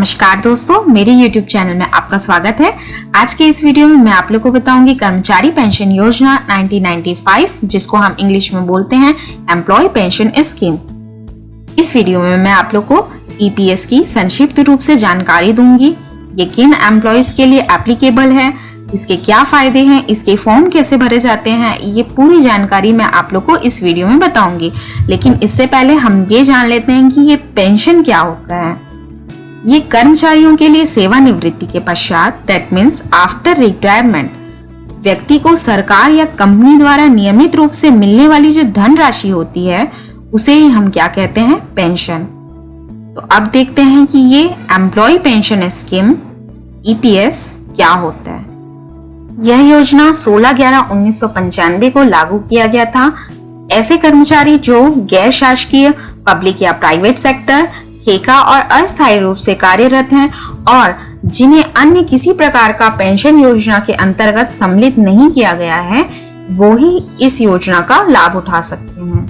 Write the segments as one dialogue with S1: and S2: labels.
S1: नमस्कार दोस्तों, मेरे YouTube चैनल में आपका स्वागत है। आज के इस वीडियो में मैं आप लोगों को बताऊंगी कर्मचारी पेंशन योजना 1995, जिसको हम इंग्लिश में बोलते हैं एम्प्लॉय पेंशन स्कीम। इस वीडियो में मैं आप लोग को EPS की संक्षिप्त रूप से जानकारी दूंगी। ये किन एम्प्लॉयज के लिए एप्लीकेबल है, इसके क्या फायदे हैं, इसके फॉर्म कैसे भरे जाते हैं, ये पूरी जानकारी मैं आप लोग को इस वीडियो में बताऊंगी। लेकिन इससे पहले हम ये जान लेते हैं कि ये पेंशन क्या होता है। ये कर्मचारियों के लिए सेवानिवृत्ति के पश्चात, दैट मीन्स आफ्टर रिटायरमेंट, व्यक्ति को सरकार या कंपनी द्वारा नियमित रूप से मिलने वाली जो धनराशि होती है उसे ही हम क्या कहते हैं, पेंशन। तो अब देखते हैं कि ये एम्प्लॉय पेंशन स्कीम EPS क्या होता है। यह योजना 16/11/1995 को लागू किया गया था। ऐसे कर्मचारी जो गैर शासकीय, पब्लिक या प्राइवेट सेक्टर, ठेका और अस्थायी रूप से कार्यरत हैं और जिन्हें अन्य किसी प्रकार का पेंशन योजना के अंतर्गत सम्मिलित नहीं किया गया है, वो ही इस योजना का लाभ उठा सकते हैं।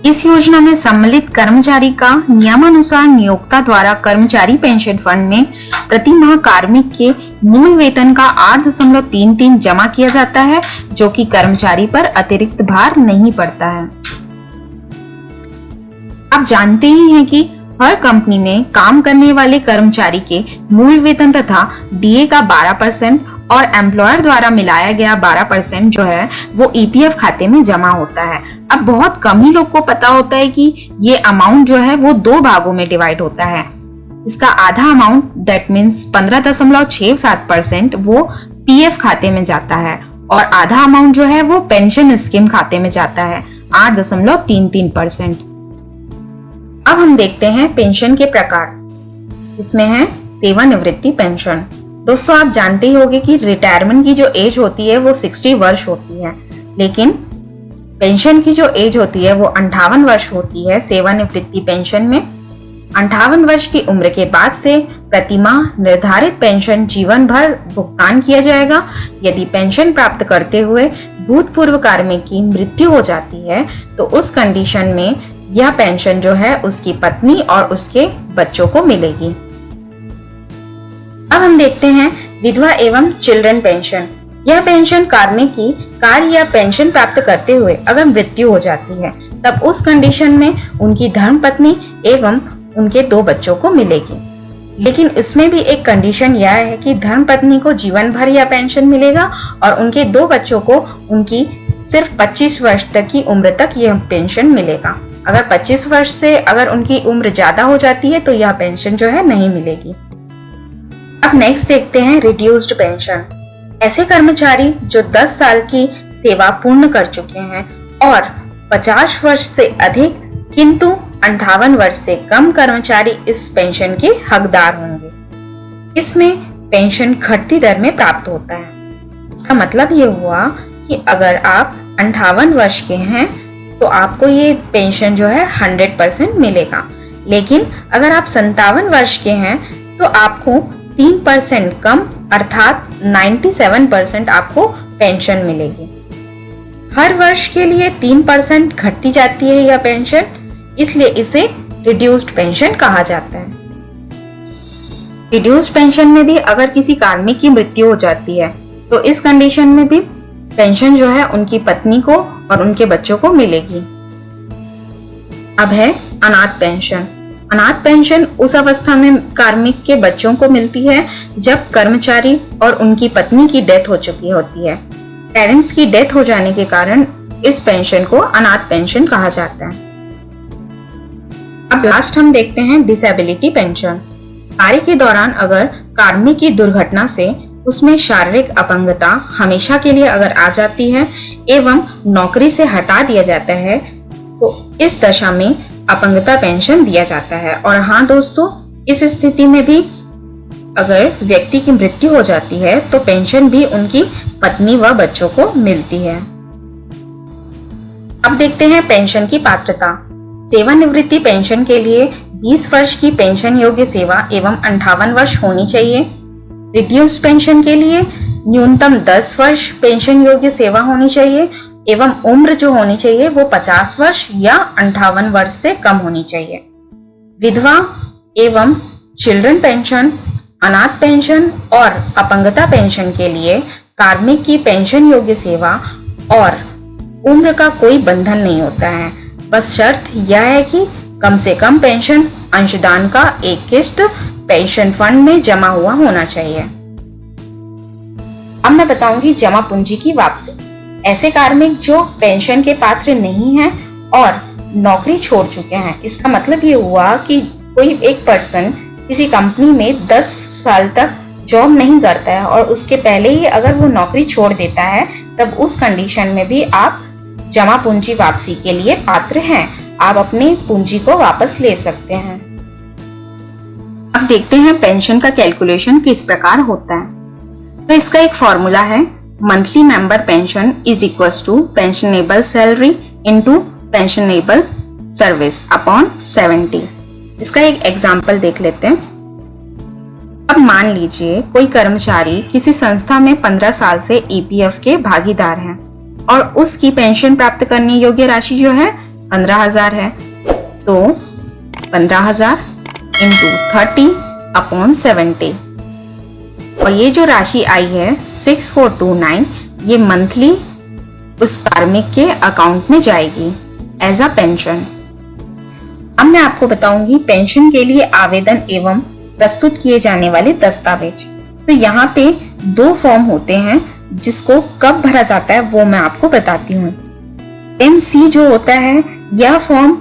S1: इस योजना में सम्मिलित कर्मचारी का नियमानुसार नियोक्ता द्वारा कर्मचारी पेंशन फंड में प्रति माह कार्मिक के मूल वेतन का 8.33 जमा किया जाता है, जो कि कर्मचारी पर अतिरिक्त भार नहीं पड़ता है। आप जानते ही हैं कि हर कंपनी में काम करने वाले कर्मचारी के मूल वेतन तथा DA का 12% और एम्प्लॉयर द्वारा मिलाया गया 12% जो है वो EPF खाते में जमा होता है। अब बहुत कम ही लोग को पता होता है कि ये अमाउंट जो है वो 2 भागों में डिवाइड होता है। इसका आधा अमाउंट, दैट मीन्स 15.67% वो PF खाते में जाता है और आधा अमाउंट जो है वो पेंशन स्कीम खाते में जाता है, 8.33%। अब हम देखते हैं पेंशन के प्रकार, जिसमें है सेवानिवृत्ति पेंशन। दोस्तों, आप जानते ही होंगे कि रिटायरमेंट की जो एज होती है वो 60 वर्ष होती है, लेकिन पेंशन की जो एज होती है वो 58 वर्ष होती है। सेवानिवृत्ति पेंशन में 58 वर्ष की उम्र के बाद से प्रतिमाह निर्धारित पेंशन जीवन भर भुगतान किया जाएगा। यदि पेंशन प्राप्त करते हुए भूतपूर्व कार्मिक की मृत्यु हो जाती है तो उस कंडीशन में यह पेंशन जो है उसकी पत्नी और उसके बच्चों को मिलेगी। अब हम देखते हैं विधवा एवं चिल्ड्रन पेंशन। यह पेंशन कार्मिक की कार्य या पेंशन प्राप्त करते हुए अगर मृत्यु हो जाती है तब उस कंडीशन में उनकी धर्मपत्नी एवं उनके 2 बच्चों को मिलेगी। लेकिन इसमें भी एक कंडीशन यह है कि धर्मपत्नी को जीवन भर यह पेंशन मिलेगा और उनके 2 बच्चों को उनकी सिर्फ 25 वर्ष तक की उम्र तक यह पेंशन मिलेगा। अगर 25 वर्ष से अगर उनकी उम्र ज्यादा हो जाती है तो यह पेंशन जो है नहीं मिलेगी। अब नेक्स्ट देखते हैं रिड्यूस्ड पेंशन। ऐसे कर्मचारी जो 10 साल की सेवा पूर्ण कर चुके हैं और 50 वर्ष से अधिक किंतु 58 वर्ष से कम कर्मचारी इस पेंशन के हकदार होंगे। इसमें पेंशन घटती दर में प्राप्त होता है। इसका मतलब ये हुआ कि अगर आप 58 वर्ष के हैं तो आपको ये पेंशन जो है 100% मिलेगा, लेकिन अगर आप 57 वर्ष के हैं तो आपको 3% कम अर्थात 97% आपको पेंशन मिलेगी। हर वर्ष के लिए 3% घटती जाती है यह पेंशन, इसलिए इसे रिड्यूस्ड पेंशन कहा जाता है। रिड्यूस्ड पेंशन में भी अगर किसी कार्मिक की मृत्यु हो जाती है तो इस कंडीशन में भी पेंशन जो है उनकी पत्नी को और उनके बच्चों को मिलेगी। अब है अनाथ पेंशन। अनाथ पेंशन उस अवस्था में कार्मिक के बच्चों को मिलती है जब कर्मचारी और उनकी पत्नी की डेथ हो चुकी होती है। पेरेंट्स की डेथ हो जाने के कारण इस पेंशन को अनाथ पेंशन कहा जाता है। अब लास्ट हम देखते हैं डिसेबिलिटी पेंशन। कार्य के दौरान अगर कार्मिक की दुर्घटना से उसमें शारीरिक अपंगता हमेशा के लिए अगर आ जाती है एवं नौकरी से हटा दिया जाता है तो इस दशा में अपंगता पेंशन दिया जाता है। और हाँ दोस्तों, इस स्थिति में भी अगर व्यक्ति की मृत्यु हो जाती है तो पेंशन भी उनकी पत्नी व बच्चों को मिलती है। अब देखते हैं पेंशन की पात्रता। सेवानिवृत्ति पेंशन के लिए 20 वर्ष की पेंशन योग्य सेवा एवं 58 वर्ष होनी चाहिए। रिड्यूस्ड पेंशन के लिए न्यूनतम 10 वर्ष पेंशन योग्य सेवा होनी चाहिए एवं उम्र जो होनी चाहिए वो 50 वर्ष या 58 वर्ष से कम होनी चाहिए। विधवा एवं चिल्ड्रन पेंशन, अनाथ पेंशन और अपंगता पेंशन के लिए कार्मिक की पेंशन योग्य सेवा और उम्र का कोई बंधन नहीं होता है। बस शर्त यह है कि कम से कम पेंशन अंशदान का एक किस्त पेंशन फंड में जमा हुआ होना चाहिए। अब मैं बताऊंगी जमा पूंजी की वापसी। ऐसे कार्मिक जो पेंशन के पात्र नहीं हैं और नौकरी छोड़ चुके हैं, इसका मतलब ये हुआ कि कोई एक पर्सन किसी कंपनी में 10 साल तक जॉब नहीं करता है और उसके पहले ही अगर वो नौकरी छोड़ देता है, तब उस कंडीशन में भी आप जमा पूंजी वापसी के लिए पात्र हैं। आप अपनी पूंजी को वापस ले सकते हैं। अब देखते हैं पेंशन का कैलकुलेशन किस प्रकार होता है। तो इसका एक फॉर्मूला है, monthly member pension is equals to pensionable salary into pensionable service upon 70। इसका एक एग्जाम्पल देख लेते हैं। अब मान लीजिए कोई कर्मचारी किसी संस्था में 15 साल से ईपीएफ के भागीदार हैं और उसकी पेंशन प्राप्त करने योग्य राशि जो है 15,000 है। तो 15,000 इंटू 30 अपॉन 70 और ये जो राशि आई है 6429, ये मंथली उस कार्मिक के अकाउंट में जाएगी एज अ पेंशन। अब मैं आपको बताऊंगी पेंशन के लिए आवेदन एवं प्रस्तुत किए जाने वाले दस्तावेज। तो यहाँ पे 2 फॉर्म होते हैं, जिसको कब भरा जाता है वो मैं आपको बताती हूँ। 10C जो होता है, यह फॉर्म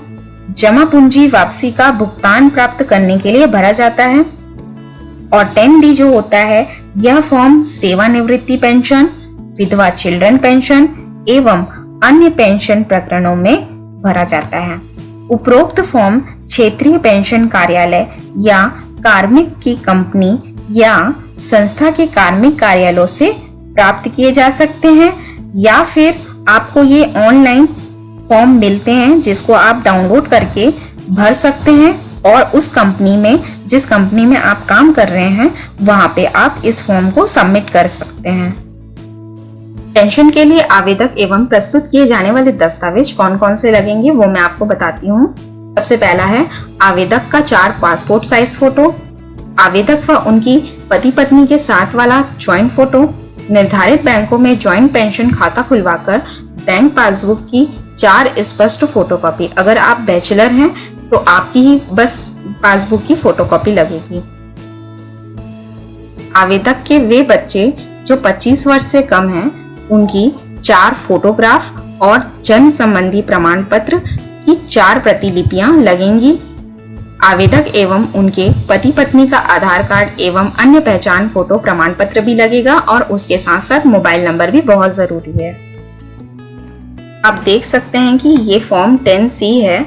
S1: जमा पूंजी वापसी का भुगतान प्राप्त करने के लिए भरा जाता है और 10D जो होता है, यह फॉर्म सेवानिवृत्ति पेंशन, विधवा चिल्ड्रन पेंशन एवं अन्य पेंशन प्रकरणों में भरा जाता है। उपरोक्त फॉर्म क्षेत्रीय पेंशन कार्यालय या कार्मिक की कंपनी या संस्था के कार्मिक कार्यालयों से प्राप्त किए जा सकते हैं या फिर आपको ये ऑनलाइन फॉर्म मिलते हैं जिसको आप डाउनलोड करके भर सकते हैं और उस कंपनी में, जिस कंपनी में आप काम कर रहे हैं, वहां पे आप इस फॉर्म को सबमिट कर सकते हैं। पेंशन के लिए आवेदक एवं प्रस्तुत किए जाने वाले दस्तावेज कौन कौन से लगेंगे वो मैं आपको बताती हूँ। सबसे पहला है आवेदक का 4 पासपोर्ट साइज फोटो, आवेदक व उनकी पति पत्नी के साथ वाला ज्वाइंट फोटो, निर्धारित बैंकों में ज्वाइंट पेंशन खाता खुलवाकर बैंक पासबुक की 4 स्पष्ट फोटोकॉपी। अगर आप बैचलर हैं तो आपकी ही बस पासबुक की फोटोकॉपी लगेगी। आवेदक के वे बच्चे जो 25 वर्ष से कम हैं, उनकी 4 फोटोग्राफ और जन्म संबंधी प्रमाण पत्र की 4 प्रतिलिपियां लगेंगी। आवेदक एवं उनके पति पत्नी का आधार कार्ड एवं अन्य पहचान फोटो प्रमाण पत्र भी लगेगा और उसके साथ साथ मोबाइल नंबर भी बहुत जरूरी है। आप देख सकते हैं कि ये फॉर्म 10C है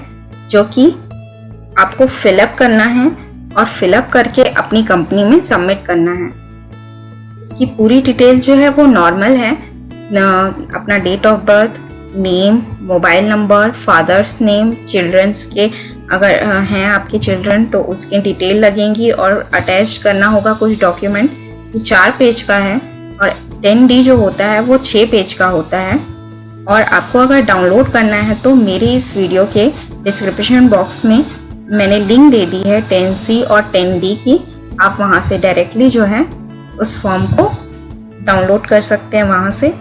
S1: जो कि आपको फिलअप करना है और फिलअप करके अपनी कंपनी में सबमिट करना है। इसकी पूरी डिटेल जो है वो नॉर्मल है, अपना date of birth, name, mobile number, father's name, childrens के अगर हैं आपके चिल्ड्रन तो उसके डिटेल लगेंगी और अटैच करना होगा कुछ डॉक्यूमेंट। ये 4 पेज का है और 10D जो होता है वो 6 पेज का होता है। और आपको अगर डाउनलोड करना है तो मेरी इस वीडियो के डिस्क्रिप्शन बॉक्स में मैंने लिंक दे दी है 10C और 10D की। आप वहाँ से डायरेक्टली जो है उस फॉर्म को डाउनलोड कर सकते हैं वहाँ से।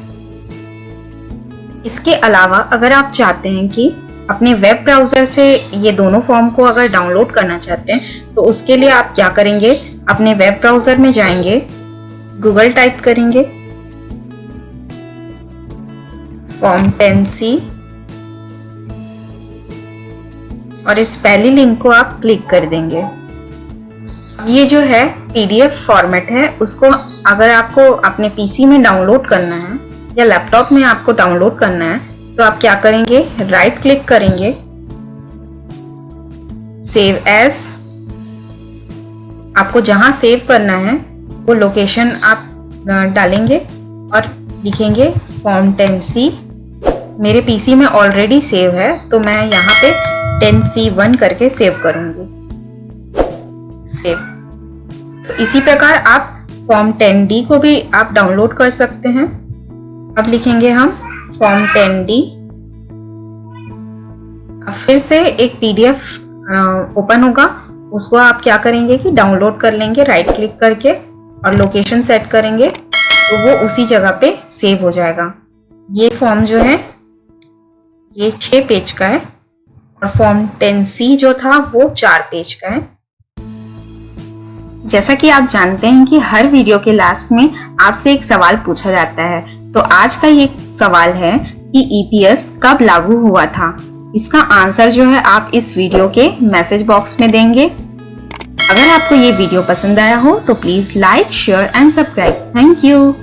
S1: इसके अलावा अगर आप चाहते हैं कि अपने वेब ब्राउजर से ये दोनों फॉर्म को अगर डाउनलोड करना चाहते हैं तो उसके लिए आप क्या करेंगे, अपने वेब ब्राउजर में जाएंगे, गूगल टाइप करेंगे फॉर्म 10C और इस पहली लिंक को आप क्लिक कर देंगे। ये जो है PDF फॉर्मेट है, उसको अगर आपको अपने PC में डाउनलोड करना है या लैपटॉप में आपको डाउनलोड करना है तो आप क्या करेंगे, राइट क्लिक करेंगे, सेव एज। आपको जहां सेव करना है वो लोकेशन आप डालेंगे और लिखेंगे फॉर्म 10C। मेरे पीसी में ऑलरेडी सेव है तो मैं यहाँ पे 10C1 करके सेव करूंगी, सेव। तो इसी प्रकार आप फॉर्म 10D को भी आप डाउनलोड कर सकते हैं। अब लिखेंगे हम फॉर्म 10D। अब फिर से एक PDF ओपन होगा उसको आप क्या करेंगे कि डाउनलोड कर लेंगे राइट क्लिक करके और लोकेशन सेट करेंगे तो वो उसी जगह पे सेव हो जाएगा। ये फॉर्म जो है ये 6 पेज का है और फॉर्म 10C जो था वो 4 पेज का है। जैसा कि आप जानते हैं कि हर वीडियो के लास्ट में आपसे एक सवाल पूछा जाता है, तो आज का ये सवाल है कि ईपीएस कब लागू हुआ था। इसका आंसर जो है आप इस वीडियो के मैसेज बॉक्स में देंगे। अगर आपको ये वीडियो पसंद आया हो तो please like, share and subscribe. Thank you.